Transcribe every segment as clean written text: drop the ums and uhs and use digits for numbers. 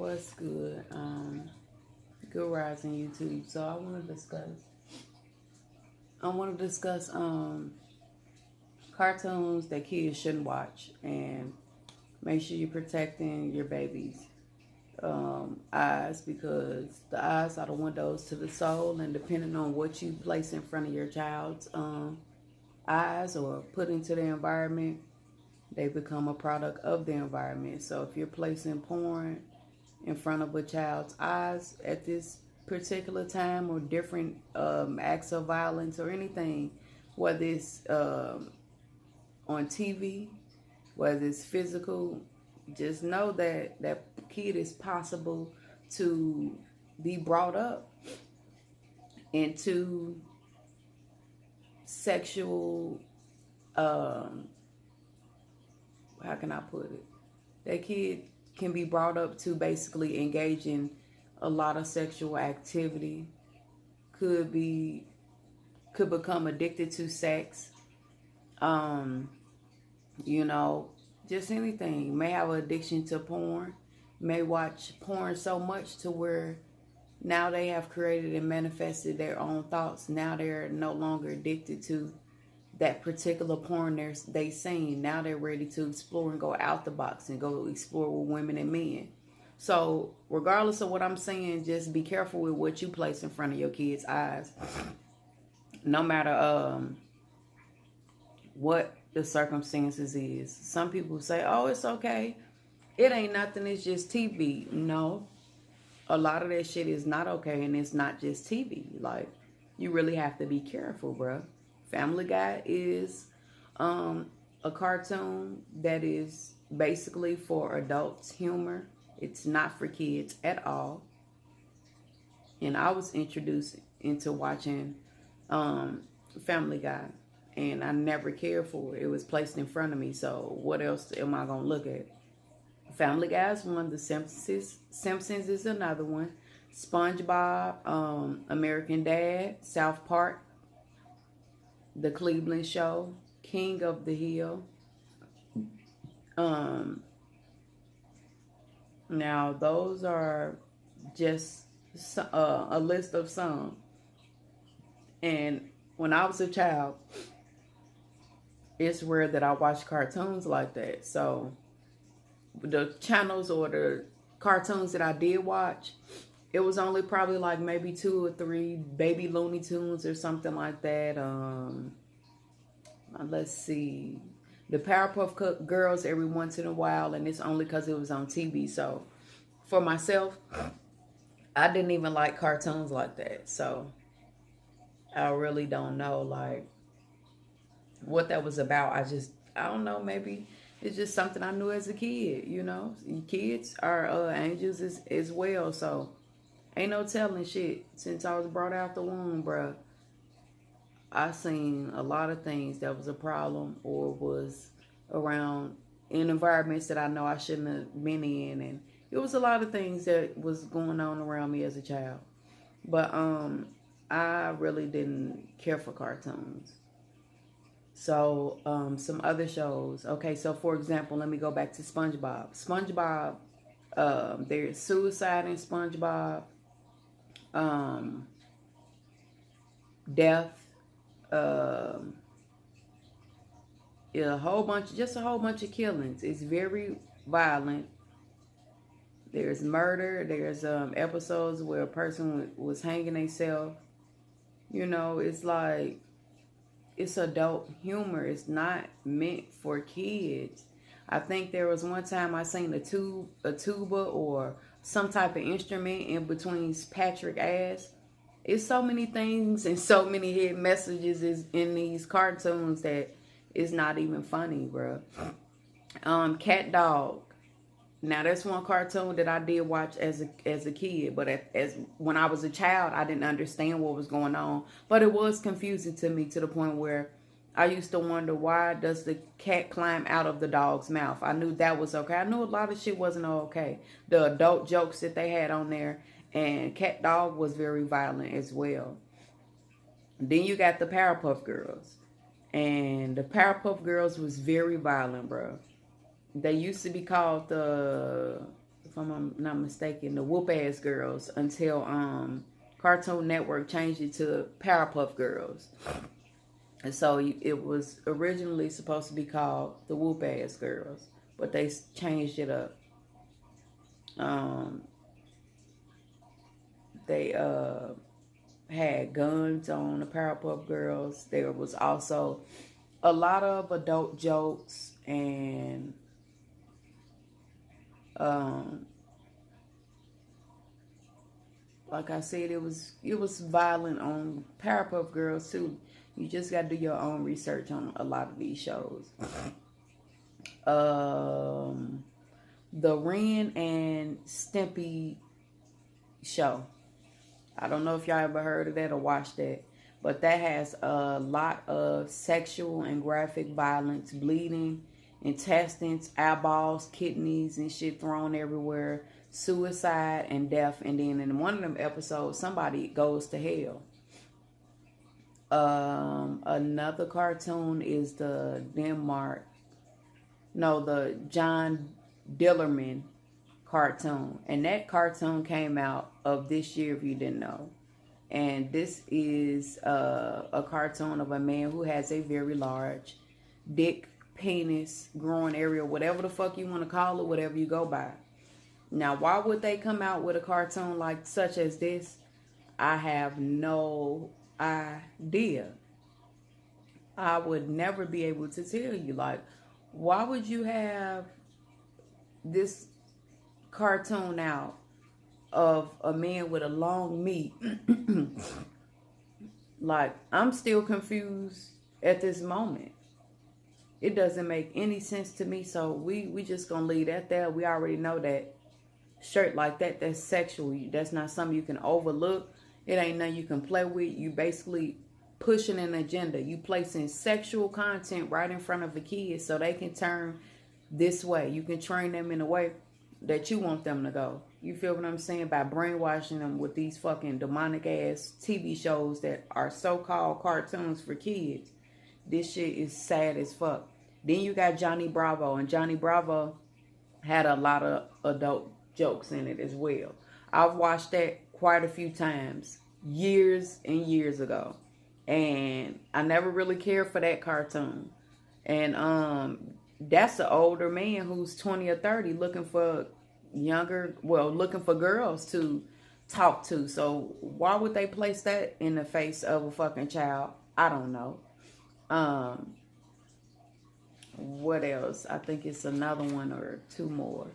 What's good? Good rising YouTube. So I want to discuss cartoons that kids shouldn't watch, and make sure you're protecting your babies' eyes, because the eyes are the windows to the soul, and depending on what you place in front of your child's eyes or put into the environment, they become a product of the environment. So if you're placing porn in front of a child's eyes at this particular time, or different acts of violence or anything, whether it's on TV, whether it's physical, just know that that kid is possible to be brought up into sexual, how can I put it? That kid can be brought up to basically engage in a lot of sexual activity, could become addicted to sex, um, you know, just anything. May have an addiction to porn, may watch porn so much to where now they have created and manifested their own thoughts. Now they're no longer addicted to that particular porn they seen. Now they're ready to explore and go out the box and go explore with women and men. So regardless of what I'm saying, just be careful with what you place in front of your kids' eyes. No matter what the circumstances is. Some people say, oh, it's okay. It ain't nothing. It's just TV. No. A lot of that shit is not okay, and it's not just TV. Like, you really have to be careful, bro. Family Guy is a cartoon that is basically for adults humor. It's not for kids at all. And I was introduced into watching Family Guy, and I never cared for it. It was placed in front of me, so what else am I gonna look at? Family Guy is one. The Simpsons is another one. SpongeBob, American Dad, South Park, The Cleveland Show, King of the Hill. Now those are just a list of some. And when I was a child, it's rare that I watched cartoons like that. So the channels or the cartoons that I did watch, it was only probably like maybe 2 or 3 baby Looney Tunes or something like that. Let's see, the Powerpuff Girls every once in a while, and it's only because it was on TV. So for myself, I didn't even like cartoons like that. So I really don't know like what that was about. I don't know, maybe it's just something I knew as a kid, you know. Kids are angels as well, so ain't no telling shit. Since I was brought out the womb, bruh, I seen a lot of things that was a problem or was around in environments that I know I shouldn't have been in, and it was a lot of things that was going on around me as a child. But I really didn't care for cartoons. So some other shows. Okay, so for example, let me go back to SpongeBob. SpongeBob, there's suicide in SpongeBob, death, a whole bunch of killings. It's very violent. There's murder. There's episodes where a person was hanging themselves. You know, it's like, it's adult humor. It's not meant for kids. I think there was one time I seen a tuba or some type of instrument in between Patrick ass. It's so many things and so many hidden messages is in these cartoons that it's not even funny, bro. Cat Dog. Now that's one cartoon that I did watch as a kid, but as when I was a child, I didn't understand what was going on. But it was confusing to me to the point where I used to wonder, why does the cat climb out of the dog's mouth? I knew that was okay. I knew a lot of shit wasn't okay. The adult jokes that they had on there, and Cat Dog was very violent as well. Then you got the Powerpuff Girls, and the Powerpuff Girls was very violent, bro. They used to be called the if I'm not mistaken, the Whoop Ass Girls until Cartoon Network changed it to Powerpuff Girls. And so it was originally supposed to be called the Whoop Ass Girls, but they changed it up. They had guns on the Powerpuff Girls. There was also a lot of adult jokes and like I said, it was violent on Powerpuff Girls too. You just got to do your own research on a lot of these shows. The Ren and Stimpy show. I don't know if y'all ever heard of that or watched that, but that has a lot of sexual and graphic violence, bleeding, intestines, eyeballs, kidneys, and shit thrown everywhere, suicide and death. And then in one of them episodes, somebody goes to hell. Another cartoon is the John Dillerman cartoon, and that cartoon came out of this year, if you didn't know. And this is a cartoon of a man who has a very large dick, penis, growing area, whatever the fuck you want to call it, whatever you go by. Now, why would they come out with a cartoon like such as this? I have no idea. I would never be able to tell you. Like, why would you have this cartoon out of a man with a long meat? Like, I'm still confused at this moment. It doesn't make any sense to me. So we just gonna leave that there. We already know that shirt like that, that's sexual. That's not something you can overlook. It ain't nothing you can play with. You basically pushing an agenda. You placing sexual content right in front of the kids so they can turn this way. You can train them in a way that you want them to go. You feel what I'm saying? By brainwashing them with these fucking demonic ass TV shows that are so-called cartoons for kids. This shit is sad as fuck. Then you got Johnny Bravo, and Johnny Bravo had a lot of adult jokes in it as well. I've watched that quite a few times, years and years ago, and I never really cared for that cartoon. And that's an older man who's 20 or 30 looking for girls to talk to. So why would they place that in the face of a fucking child? I don't know. What else? I think it's another one or two more.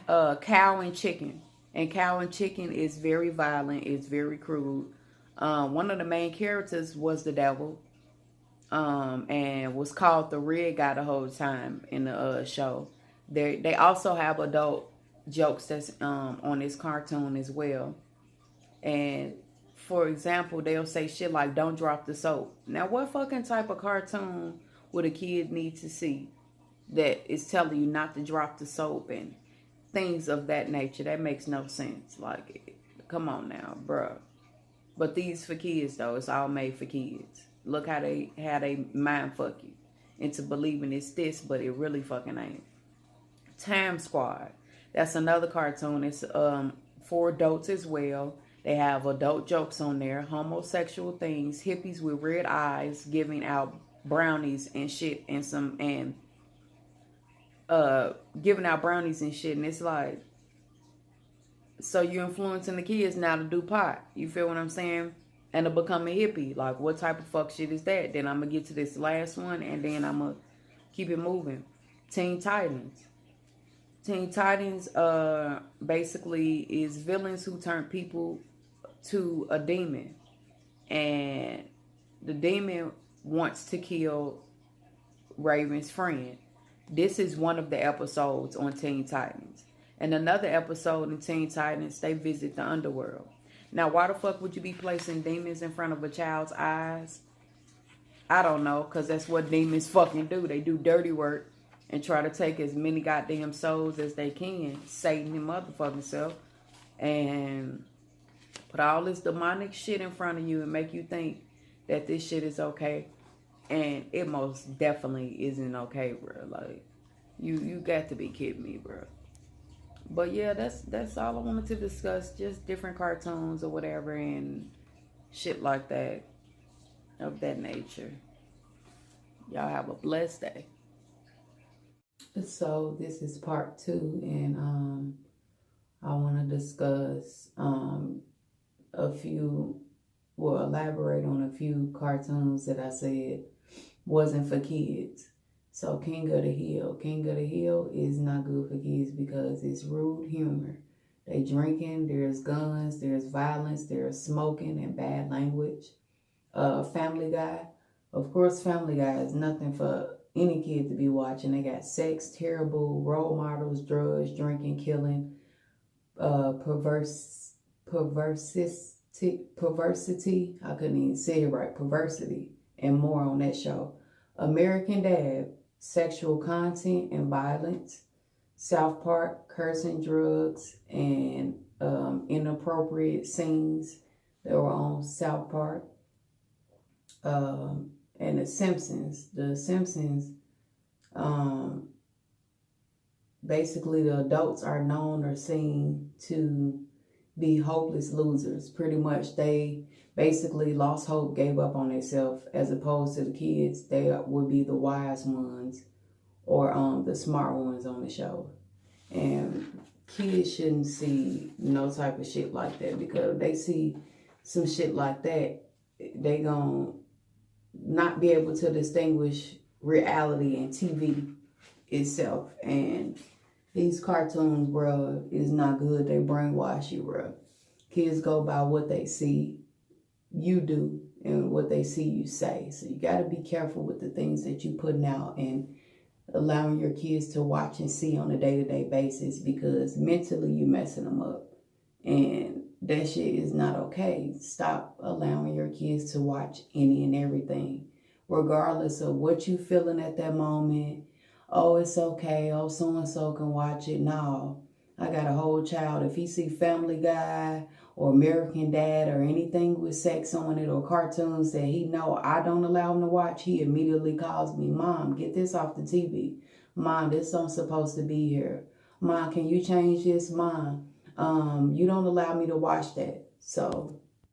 Cow and Chicken. And Cow and Chicken is very violent. It's very crude. One of the main characters was the devil. And was called the red guy the whole time in the show. They also have adult jokes that's on this cartoon as well. And for example, they'll say shit like, don't drop the soap. Now, what fucking type of cartoon would a kid need to see that is telling you not to drop the soap and things of that nature? That makes no sense. Like, come on now, bruh. But these for kids, though. It's all made for kids. Look how they mind fuck you into believing it's this, but it really fucking ain't. Time Squad. That's another cartoon. It's for adults as well. They have adult jokes on there, homosexual things, hippies with red eyes giving out brownies and shit, and giving out brownies and shit. And it's like, so you're influencing the kids now to do pot. You feel what I'm saying? And to become a hippie. Like, what type of fuck shit is that? Then I'm gonna get to this last one, and then I'm gonna keep it moving. Teen Titans. Teen Titans basically is villains who turn people to a demon, and the demon wants to kill Raven's friend. This is one of the episodes on Teen Titans. And another episode in Teen Titans, they visit the underworld. Now, why the fuck would you be placing demons in front of a child's eyes? I don't know, because that's what demons fucking do. They do dirty work and try to take as many goddamn souls as they can, Satan and motherfucking self, and put all this demonic shit in front of you and make you think that this shit is okay. And it most definitely isn't okay, bro. Like, you got to be kidding me, bro. But yeah, that's all I wanted to discuss. Just different cartoons or whatever and shit like that of that nature. Y'all have a blessed day. So this is part two, and I want to discuss a few, well, elaborate on a few cartoons that I said wasn't for kids. So King of the Hill. King of the Hill is not good for kids because it's rude humor. They drinking, there's guns, there's violence, there's smoking and bad language. Family Guy. Of course, Family Guy is nothing for any kid to be watching. They got sex, terrible role models, drugs, drinking, killing, perversity. I couldn't even say it right. Perversity and more on that show. American Dad, sexual content and violence. South Park, cursing, drugs, and inappropriate scenes that were on South Park. And The Simpsons. The Simpsons, basically the adults are known or seen to be hopeless losers. Pretty much they basically lost hope, gave up on themselves, as opposed to the kids. They would be the wise ones or the smart ones on the show. And kids shouldn't see no type of shit like that, because if they see some shit like that, they gonna not be able to distinguish reality and TV itself. And these cartoons, bro, is not good. They brainwash you, bro. Kids go by what they see you do and what they see you say. So you got to be careful with the things that you putting out and allowing your kids to watch and see on a day-to-day basis, because mentally you messing them up. And that shit is not okay. Stop allowing your kids to watch any and everything, regardless of what you feeling at that moment. Oh, it's okay. Oh, so-and-so can watch it. No, I got a whole child. If he see Family Guy or American Dad or anything with sex on it or cartoons that he know I don't allow him to watch, he immediately calls me, Mom, get this off the TV. Mom, this don't supposed to be here. Mom, can you change this? Mom, you don't allow me to watch that. So